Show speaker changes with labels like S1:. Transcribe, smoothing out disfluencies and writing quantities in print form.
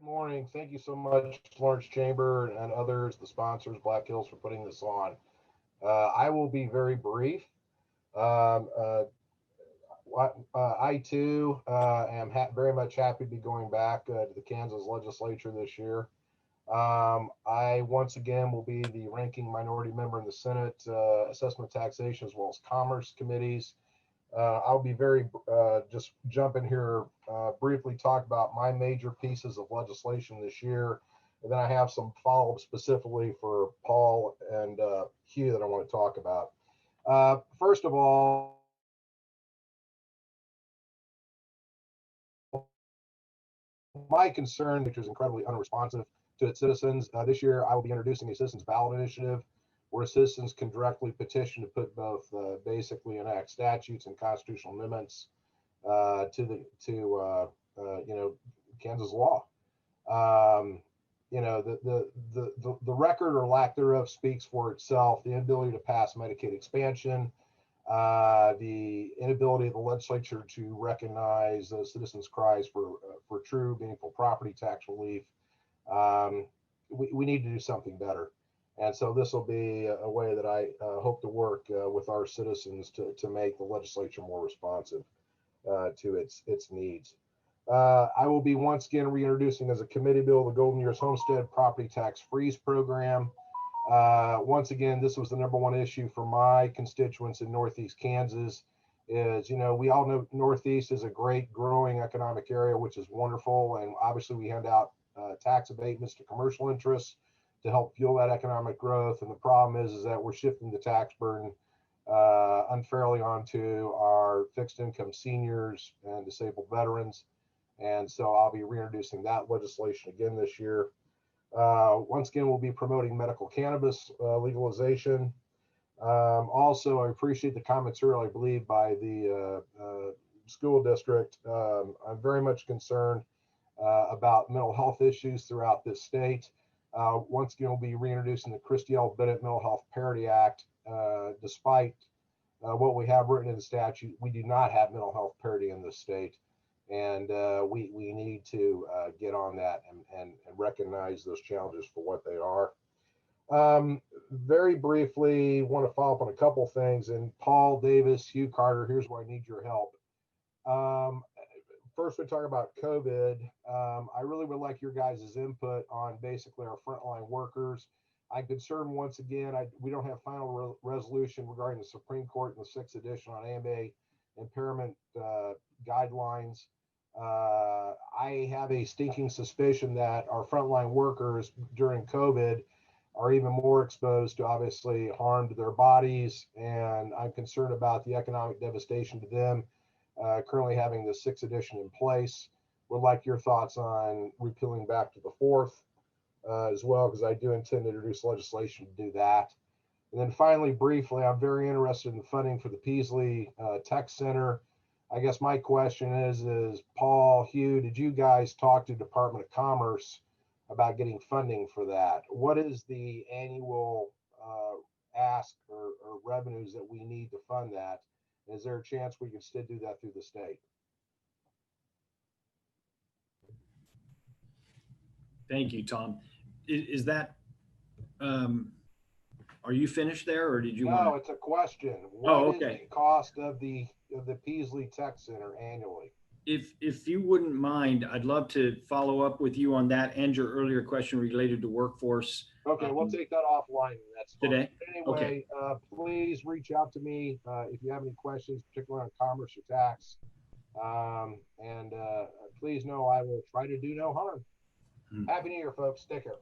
S1: Morning. Thank you so much, Lawrence Chamber and others, the sponsors, Black Hills, for putting this on. I will be very brief. Um, uh, I too am very much happy to be going back to the Kansas legislature this year. I once again will be the ranking minority member in the Senate Assessment, Taxation, as well as Commerce committees. I'll be just jump in here, briefly talk about my major pieces of legislation this year. And then I have some follow-up specifically for Paul and Hugh that I want to talk about. First of all, my concern, which is incredibly unresponsive to its citizens, this year I will be introducing a citizens ballot initiative where citizens can directly petition to put both basically enact statutes and constitutional amendments to Kansas law. The record or lack thereof speaks for itself. The inability to pass Medicaid expansion, the inability of the legislature to recognize citizens' cries for true, meaningful property tax relief. We need to do something better. And so this will be a way that I hope to work with our citizens to make the legislature more responsive to its needs. I will be once again reintroducing as a committee bill the Golden Years Homestead Property Tax Freeze Program. Once again, this was the #1 issue for my constituents in Northeast Kansas. We all know Northeast is a great growing economic area, which is wonderful. And obviously we hand out tax abatements to commercial interests to help fuel that economic growth. And the problem is that we're shifting the tax burden unfairly onto our fixed income seniors and disabled veterans. And so I'll be reintroducing that legislation again this year. Once again, we'll be promoting medical cannabis legalization. Also, I appreciate the comments earlier, I believe, by the school district. I'm very much concerned about mental health issues throughout this state. Once again, we'll be reintroducing the Christy L. Bennett Mental Health Parity Act. Despite what we have written in the statute, we do not have mental health parity in this state. And we need to get on that and recognize those challenges for what they are. Very briefly, want to follow up on a couple things. And Paul Davis, Hugh Carter, here's where I need your help. First, we talk about COVID. I really would like your guys' input on basically our frontline workers. I'm concerned once again, we don't have final resolution regarding the Supreme Court in the 6th edition on AMA impairment guidelines. I have a stinking suspicion that our frontline workers during COVID are even more exposed to obviously harm to their bodies. And I'm concerned about the economic devastation to them currently having the 6th edition in place. Would like your thoughts on repealing back to the 4th as well, because I do intend to introduce legislation to do that. And then finally, briefly, I'm very interested in funding for the Piesley Tech Center. I guess my question is Paul, Hugh, did you guys talk to Department of Commerce about getting funding for that? What is the annual ask or revenues that we need to fund that? Is there a chance we can still do that through the state?
S2: Thank you, Tom. Is that, are you finished there, or did you want?
S1: No, it's a question. What is the cost of the Piesley Tech Center annually?
S2: If you wouldn't mind, I'd love to follow up with you on that and your earlier question related to workforce.
S1: Okay, we'll take that offline. That's fine.
S2: Today.
S1: Anyway,
S2: Okay.
S1: Please reach out to me if you have any questions, particularly on commerce or tax. Please know I will try to do no harm. Happy New Year, folks. Take care.